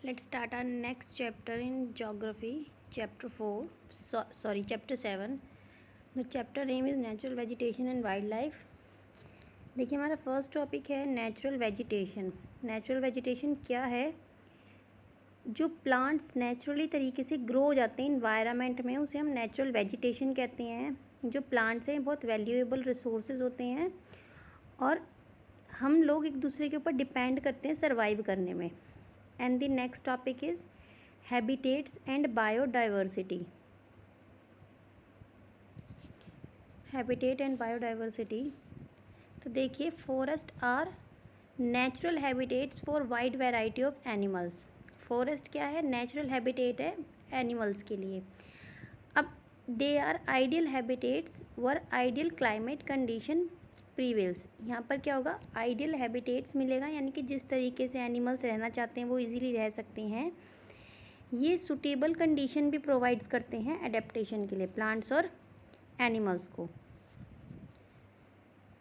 Let's start our next chapter in geography, chapter 4, chapter 7. The chapter name is natural vegetation and wildlife. देखिए हमारा first topic है natural vegetation. Natural vegetation क्या है? जो plants naturally तरीके से grow हो जाते हैं इन्वायरमेंट में, उसे हम नेचुरल वेजिटेशन कहते हैं। जो प्लांट्स हैं बहुत वैल्यूएबल रिसोर्सेज होते हैं और हम लोग एक दूसरे के ऊपर डिपेंड करते हैं सर्वाइव करने में। And the next topic is habitats and biodiversity. Habitat and biodiversity. तो देखिए forest are natural habitats for wide variety of animals. Forest क्या है? नेचुरल हैबिटेट है एनिमल्स के लिए। अब they are ideal habitats where ideal climate condition prevails. यहाँ पर क्या होगा? आइडियल हैबिटेट्स मिलेगा, यानी कि जिस तरीके से एनिमल्स रहना चाहते हैं वो इजीली रह सकते हैं। ये सुटेबल कंडीशन भी प्रोवाइड्स करते हैं एडेप्टेशन के लिए प्लांट्स और एनिमल्स को।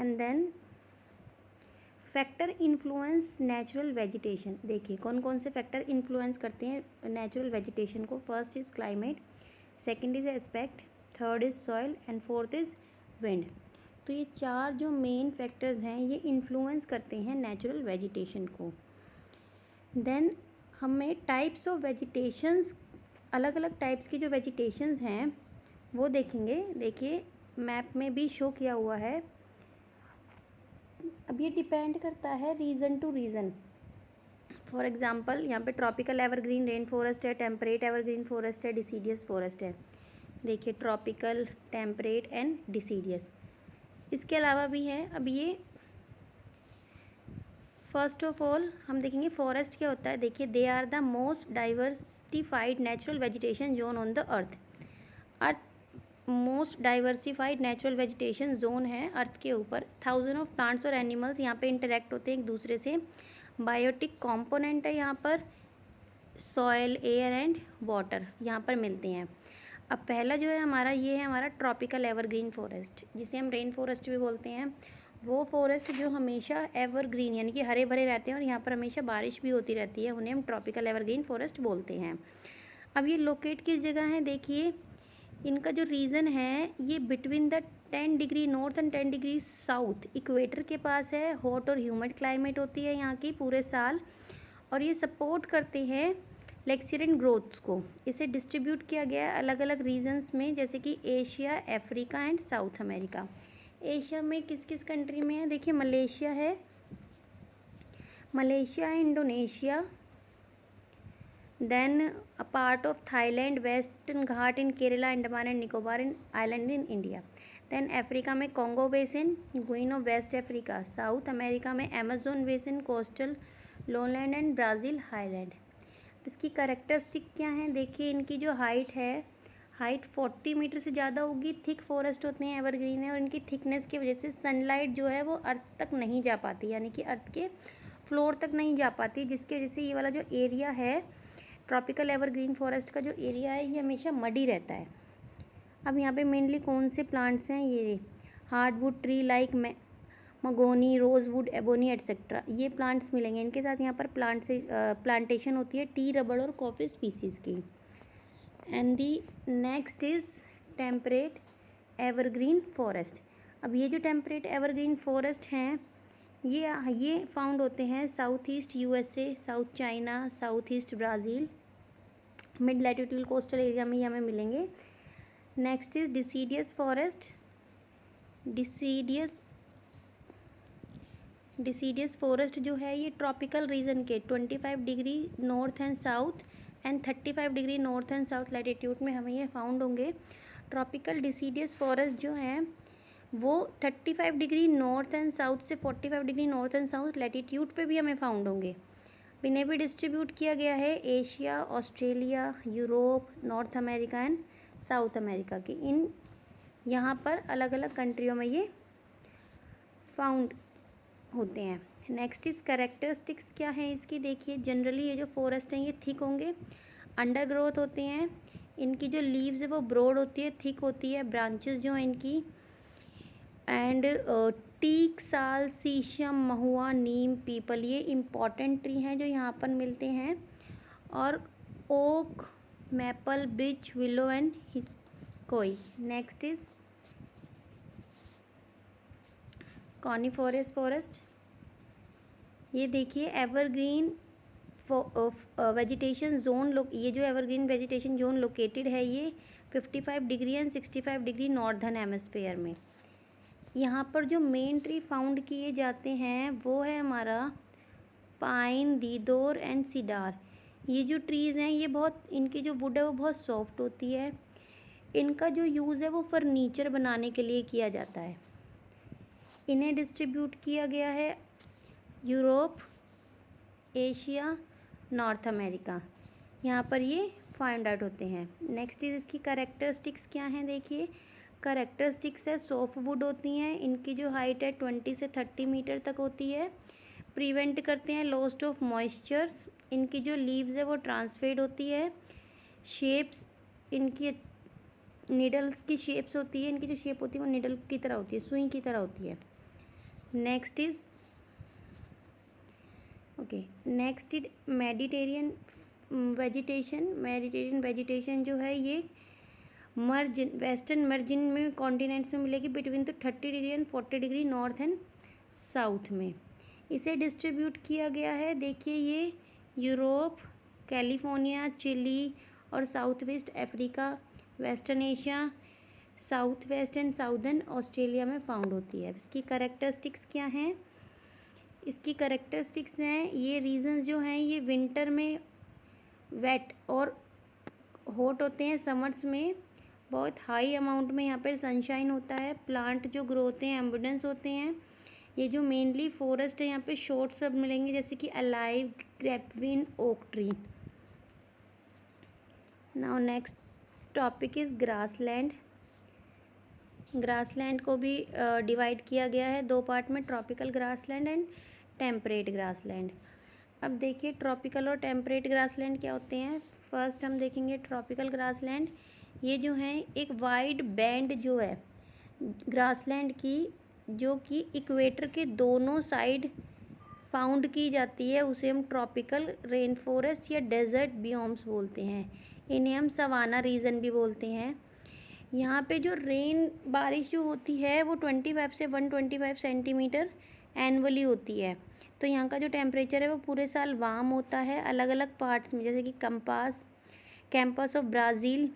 And then factor influence natural vegetation. देखिए कौन कौन से फैक्टर इन्फ्लुएंस करते हैं नेचुरल वेजिटेशन को। First is climate, second is aspect, third is soil and fourth is wind. तो ये चार जो मेन फैक्टर्स हैं ये इन्फ्लुएंस करते हैं नेचुरल वेजिटेशन को। देन हमें टाइप्स ऑफ वेजिटेशंस, अलग अलग टाइप्स की जो वेजिटेशंस हैं वो देखेंगे। देखिए मैप में भी शो किया हुआ है। अब ये डिपेंड करता है region to region. For example यहाँ पे ट्रॉपिकल एवरग्रीन रेन फॉरेस्ट है, टेम्परेट एवरग्रीन फॉरेस्ट है, डिसीडियस फॉरेस्ट है। देखिए ट्रॉपिकल, टेम्परेट एंड डिसीडियस। इसके अलावा भी हैं। अब ये फर्स्ट ऑफ ऑल हम देखेंगे फॉरेस्ट क्या होता है। देखिए they are the most diversified natural vegetation zone on the earth. Most diversified natural vegetation zone है अर्थ के ऊपर। थाउजेंड ऑफ प्लांट्स और एनिमल्स यहाँ पे इंटरेक्ट होते हैं एक दूसरे से। बायोटिक कॉम्पोनेंट है यहाँ पर, सॉयल, एयर एंड वाटर यहाँ पर मिलते हैं। अब पहला जो है हमारा, ये है हमारा ट्रॉपिकल एवरग्रीन फॉरेस्ट, जिसे हम रेन फॉरेस्ट भी बोलते हैं। वो फॉरेस्ट जो हमेशा एवरग्रीन यानी कि हरे भरे रहते हैं और यहाँ पर हमेशा बारिश भी होती रहती है, उन्हें हम ट्रॉपिकल एवरग्रीन फॉरेस्ट बोलते हैं। अब ये लोकेट किस जगह है? देखिए इनका जो रीज़न है ये between the 10 degree north and 10 degree south equator के पास है। हॉट और ह्यूमिड क्लाइमेट होती है यहाँ की पूरे साल, और ये सपोर्ट करते हैं लेक्सियरेंट ग्रोथ्स को। इसे डिस्ट्रीब्यूट किया गया है अलग अलग रीजन्स में, जैसे कि Asia, Africa and South America. Asia में किस किस कंट्री में है? देखिए मलेशिया है, Malaysia, Indonesia, then a part of Thailand, western Ghat in Kerala, Andaman and Nicobar in island in India. Then Africa में Congo basin, Guinea of West Africa. South America में Amazon basin, coastal lowland and Brazil highland. इसकी characteristic क्या है? देखिए इनकी जो height है, height 40 metre से ज़्यादा होगी। थिक फॉरेस्ट होते हैं, एवरग्रीन है, और इनकी थिकनेस की वजह से सनलाइट जो है वो अर्थ तक नहीं जा पाती, यानी कि अर्थ के फ्लोर तक नहीं जा पाती, जिसकी वजह से ये वाला जो एरिया है ट्रॉपिकल एवरग्रीन फॉरेस्ट का जो एरिया है ये हमेशा मडी रहता है। अब यहाँ पे मेनली कौन से प्लांट्स हैं? ये hardwood tree like mahogany, rosewood, ebony etcetera, ये प्लांट्स मिलेंगे। इनके साथ यहाँ पर प्लांटेशन होती है टी, रबड़ और कॉफ़ी स्पीसीज़ की। And the next is temperate evergreen forest. अब ये जो टेम्परेट एवरग्रीन फॉरेस्ट हैं ये फाउंड होते हैं south east USA, south China, south east Brazil, mid latitude coastal area में ही हमें मिलेंगे। Next is deciduous forest. Deciduous forest जो है ये ट्रॉपिकल रीजन के 25 degree north and south and 35 degree north and south latitude में हमें ये फाउंड होंगे। ट्रॉपिकल डिसीडियस फॉरेस्ट जो हैं वो 35 डिग्री नॉर्थ एंड साउथ से 45 degree north and south latitude पे भी हमें फाउंड होंगे। इन्हें भी डिस्ट्रीब्यूट किया गया है Asia, Australia, Europe, north America and South America के। इन यहाँ पर अलग अलग कंट्रियों में ये फाउंड होते हैं। नेक्स्ट इज़ कैरेक्टरिस्टिक्स क्या है इसकी? देखिए जनरली ये जो फॉरेस्ट हैं ये थिक होंगे, अंडर ग्रोथ होते हैं, इनकी जो लीव्स है वो ब्रॉड होती है, थिक होती है, ब्रांचेस जो हैं इनकी, एंड टीक, साल, शीशम, महुआ, नीम, पीपल, ये इम्पॉर्टेंट ट्री हैं जो यहाँ पर मिलते हैं। और oak, maple, beech, willow and हिस्कोई। Next is coniferous forest. ये देखिए एवरग्रीन वेजिटेशन जोन ये जो एवरग्रीन वेजिटेशन जोन लोकेटेड है ये 55 degree and 65 degree northern hemisphere में। यहाँ पर जो मेन ट्री फाउंड किए जाते हैं वो है हमारा पाइन, दीदोर एंड सीडार। ये जो ट्रीज़ हैं ये बहुत, इनकी जो वुड है वो बहुत सॉफ्ट होती है। इनका जो यूज़ है वो फर्नीचर बनाने के लिए किया जाता है। इन्हें डिस्ट्रीब्यूट किया गया है यूरोप, एशिया, नॉर्थ अमेरिका, यहाँ पर ये फाइंड आउट होते हैं। नेक्स्ट इज इसकी कैरेक्टरिस्टिक्स क्या हैं, देखिए कैरेक्टरिस्टिक्स है सॉफ्ट वुड होती हैं, इनकी जो हाइट है 20 से 30 मीटर तक होती है, प्रिवेंट करते हैं लॉस्ट ऑफ मॉइस्चर, इनकी जो लीव्स है वो ट्रांसफेड होती है, शेप्स इनकी निडल्स की शेप्स होती है, इनकी जो शेप होती है वो निडल की तरह होती है, सुई की तरह होती है। Next is next is Mediterranean vegetation जो है ये मर्जिन, वेस्टर्न मर्जिन में कॉन्टिनेंट्स में मिलेगी बिटवीन तो 30 degree and 40 degree north and south में। इसे डिस्ट्रीब्यूट किया गया है, देखिए ये यूरोप, कैलिफोर्निया, चिली और south west Africa, western Asia, south west and southern Australia में फाउंड होती है। इसकी कैरेक्टरिस्टिक्स क्या हैं, इसकी कैरेक्टरिस्टिक्स हैं ये रीजन्स जो हैं ये विंटर में वेट और हॉट होते हैं, समर्स में बहुत हाई अमाउंट में यहाँ पर सनशाइन होता है, प्लांट जो ग्रो होते हैं एम्बुडेंस होते हैं। ये जो मेनली फॉरेस्ट है यहाँ पे शॉर्ट सब मिलेंगे जैसे कि olive, grapevine, oak tree. Now next topic is grassland. Grassland को भी डिवाइड किया गया है दो पार्ट में, tropical grassland and temperate grassland. अब देखिए ट्रॉपिकल और टेम्परेट ग्रासलैंड क्या होते हैं। फर्स्ट हम देखेंगे ट्रॉपिकल ग्रासलैंड, ये जो है एक वाइड बैंड जो है ग्रासलैंड की जो कि इक्वेटर के दोनों साइड फाउंड की जाती है, उसे हम ट्रॉपिकल रेन फॉरेस्ट या डेजर्ट बियोम्स बोलते हैं, इन्हें हम सवाना रीजन भी बोलते हैं। यहाँ पे जो रेन बारिश जो होती है वो 25 से 125 सेंटीमीटर एनुअली होती है। तो यहाँ का जो टेम्परेचर है वो पूरे साल वार्म होता है अलग अलग पार्ट्स में, जैसे कि campos of Brazil,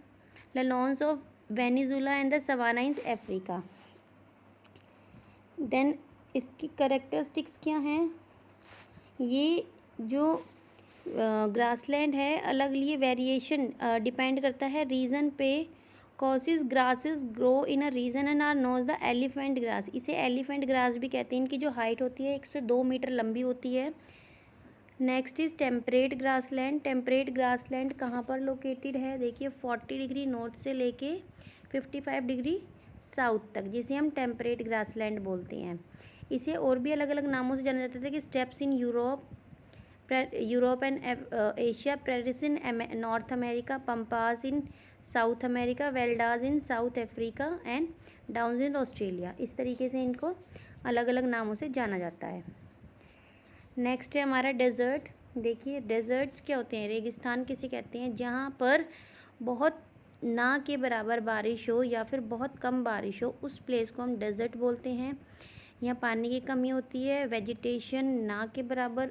llanos of Venezuela and the savanna in Africa. Then इसकी कैरेक्टरिस्टिक्स क्या हैं, ये जो ग्रासलैंड है अलग लिए वेरिएशन डिपेंड करता है रीजन पे। Coarse grasses grow in a region and are known the elephant grass, इसे एलिफेंट ग्रास भी कहते हैं। इनकी जो हाइट होती है 1 से 2 मीटर लंबी होती है। Next is temperate grassland. Temperate grassland कहाँ पर लोकेटेड है, देखिए 40 डिग्री नॉर्थ से लेके 55 डिग्री साउथ तक, जिसे हम टेम्परेट ग्रासलैंड बोलते हैं। इसे और भी अलग अलग नामों से जाना जाता है कि steppes in Europe and Asia, prairies in North America, pampas in South America, velds in South Africa and downs in Australia. इस तरीके से इनको अलग अलग नामों से जाना जाता है। नेक्स्ट है हमारा डेजर्ट। देखिए डेजर्ट्स क्या होते हैं, रेगिस्तान किसे कहते हैं, जहाँ पर बहुत ना के बराबर बारिश हो या फिर बहुत कम बारिश हो, उस प्लेस को हम डेजर्ट बोलते हैं। यहाँ पानी की कमी होती है, वेजिटेशन ना के बराबर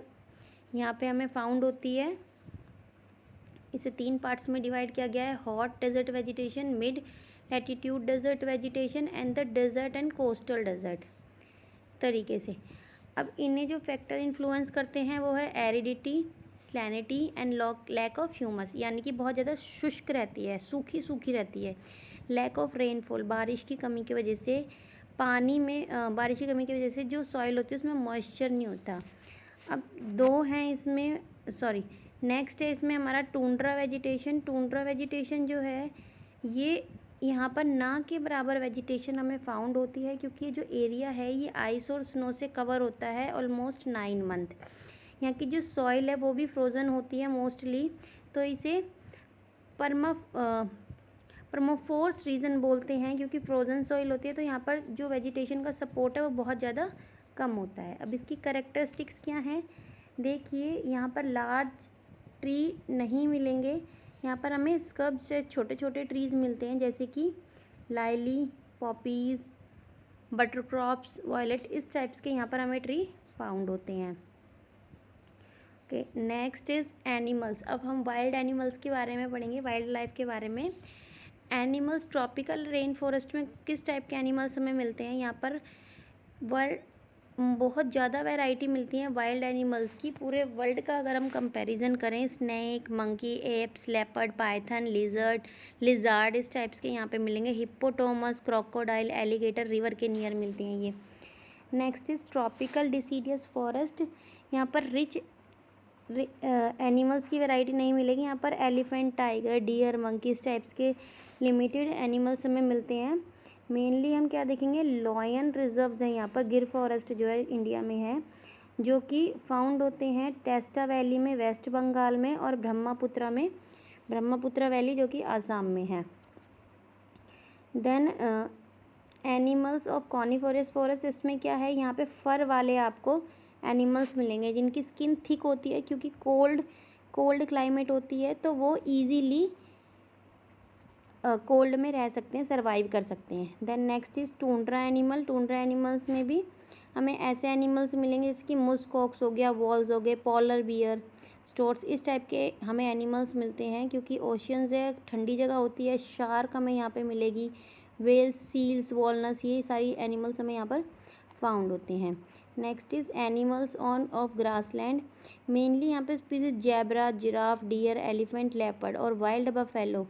यहाँ पे हमें फाउंड होती है। इसे 3 पार्ट्स में डिवाइड किया गया है, hot desert vegetation, mid latitude desert vegetation and the desert and coastal desert, इस तरीके से। अब इन्हें जो फैक्टर इन्फ्लुएंस करते हैं वो है aridity, salinity and lack of humus, यानी कि बहुत ज़्यादा शुष्क रहती है, सूखी सूखी रहती है। लैक ऑफ रेनफॉल, बारिश की कमी की वजह से पानी में बारिश की कमी की वजह से जो सॉइल होती है उसमें मॉइस्चर नहीं होता। अब 2 हैं इसमें, नेक्स्ट है इसमें हमारा टूंड्रा वेजिटेशन। टूंड्रा वेजिटेशन जो है ये यहाँ पर ना के बराबर वेजिटेशन हमें फाउंड होती है, क्योंकि ये जो एरिया है ये आइस और स्नो से कवर होता है ऑलमोस्ट 9 मंथ। यहाँ की जो सॉइल है वो भी फ्रोज़न होती है मोस्टली, तो इसे परमाफोर्स रीजन बोलते हैं, क्योंकि फ्रोज़न सॉइल होती है तो यहाँ पर जो वेजिटेशन का सपोर्ट है वो बहुत ज़्यादा कम होता है। अब इसकी कैरेक्टरिस्टिक्स क्या हैं, देखिए यहाँ पर लार्ज ट्री नहीं मिलेंगे, यहाँ पर हमें स्कर्ब से छोटे छोटे ट्रीज़ मिलते हैं, जैसे कि लाइली, पॉपीज़, बटरक्रॉप्स, वॉयलेट, इस टाइप्स के यहाँ पर हमें ट्री फाउंड होते हैं। Okay, next is animals. अब हम वाइल्ड एनिमल्स के बारे में पढ़ेंगे, वाइल्ड लाइफ के बारे में। एनिमल्स ट्रॉपिकल रेन फॉरेस्ट में किस टाइप के एनिमल्स हमें मिलते हैं, यहाँ पर वर्ल्ड बहुत ज़्यादा वैरायटी मिलती हैं वाइल्ड एनिमल्स की। पूरे वर्ल्ड का अगर हम कंपैरिजन करें, snake, monkey, apes, leopard, python, lizard, इस टाइप्स के यहाँ पे मिलेंगे। हिप्पोटोमस, क्रोकोडाइल, एलिगेटर रिवर के नियर मिलते हैं ये। Next is tropical deciduous forest. यहाँ पर रिच एनिमल्स की वैरायटी नहीं मिलेगी, यहाँ पर एलिफेंट, टाइगर, डियर, मंकी, इस टाइप्स के लिमिटेड एनिमल्स हमें मिलते हैं। मेनली हम क्या देखेंगे, लॉयन रिजर्व्स हैं यहाँ पर, गिर फॉरेस्ट जो है इंडिया में है, जो कि फाउंड होते हैं टेस्टा वैली में वेस्ट बंगाल में, और ब्रह्मपुत्र वैली जो कि आसाम में है। देन एनिमल्स ऑफ कॉनिफोरस फॉरेस्ट, इसमें क्या है, यहाँ पे फर वाले आपको एनिमल्स मिलेंगे जिनकी स्किन थिक होती है, क्योंकि कोल्ड क्लाइमेट होती है, तो वो ईजीली कोल्ड में रह सकते हैं, सर्वाइव कर सकते हैं। Then next is tundra animal. Tundra animals में भी हमें ऐसे एनिमल्स मिलेंगे जैसे कि मुस्कॉक्स हो गया, वॉल्स हो गए, पॉलर बियर, स्टोर्स, इस टाइप के हमें एनिमल्स मिलते हैं, क्योंकि ओशियंस है, ठंडी जगह होती है। शार्क हमें यहाँ पे मिलेगी, वेल्स, सील्स, वॉलनस, ये सारी एनिमल्स हमें यहाँ पर फाउंड होते हैं। Next is animals of grassland. Mainly यहाँ पे species zebra, giraffe, deer, elephant, leopard और वाइल्ड बफेलो,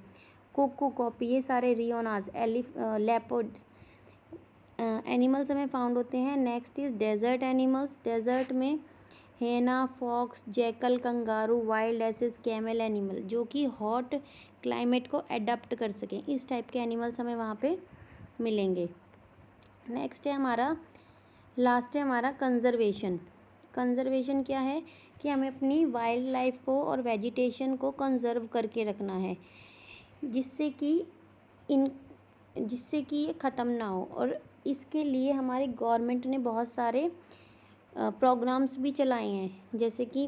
कुकू, कॉपी, ये सारे रियोनाज, लेपर्ड्स एनिमल्स हमें फाउंड होते हैं। Next is desert animals. Desert में hyena, fox, jackal, kangaroo, wild asses, camel animal, जो कि हॉट क्लाइमेट को अडॉप्ट कर सकें, इस टाइप के एनिमल्स हमें वहाँ पे मिलेंगे। नेक्स्ट है हमारा, लास्ट है हमारा कंजर्वेशन। कंजर्वेशन क्या है कि हमें अपनी वाइल्ड लाइफ को और वेजिटेशन को कंजर्व करके रखना है, जिससे कि ये ख़त्म ना हो। और इसके लिए हमारी गवर्नमेंट ने बहुत सारे प्रोग्राम्स भी चलाए हैं, जैसे कि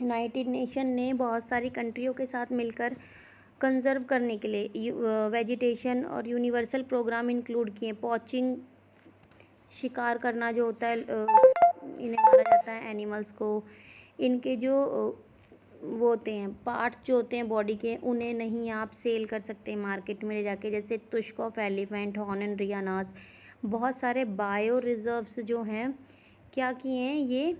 यूनाइटेड नेशन ने बहुत सारी कंट्रियों के साथ मिलकर कंजर्व करने के लिए वेजिटेशन और यूनिवर्सल प्रोग्राम इंक्लूड किए। पॉचिंग, शिकार करना जो होता है, इन्हें मारा जाता है एनिमल्स को, इनके जो वो होते हैं पार्ट्स जो होते हैं बॉडी के, उन्हें नहीं आप सेल कर सकते मार्केट में ले जाके, जैसे तुष्क ऑफ एलिफेंट, हॉर्न एंड रियानास। बहुत सारे बायो रिजर्व्स जो हैं क्या किए हैं, ये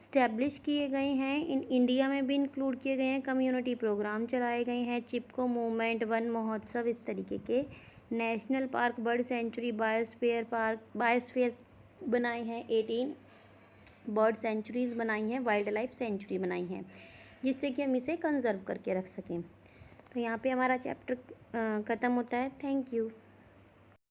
स्टैब्लिश किए गए हैं, इन इंडिया में भी इंक्लूड किए गए हैं, कम्युनिटी प्रोग्राम चलाए गए हैं, चिपको मूवमेंट, वन महोत्सव, इस तरीके के। National park, bird sanctuary, biosphere बनाए हैं, 18 बर्ड सेंचुरीज़ बनाई हैं, वाइल्ड लाइफ सेंचुरी बनाई हैं, जिससे कि हम इसे कंजर्व करके रख सकें। तो यहाँ पे हमारा चैप्टर ख़त्म होता है। Thank you.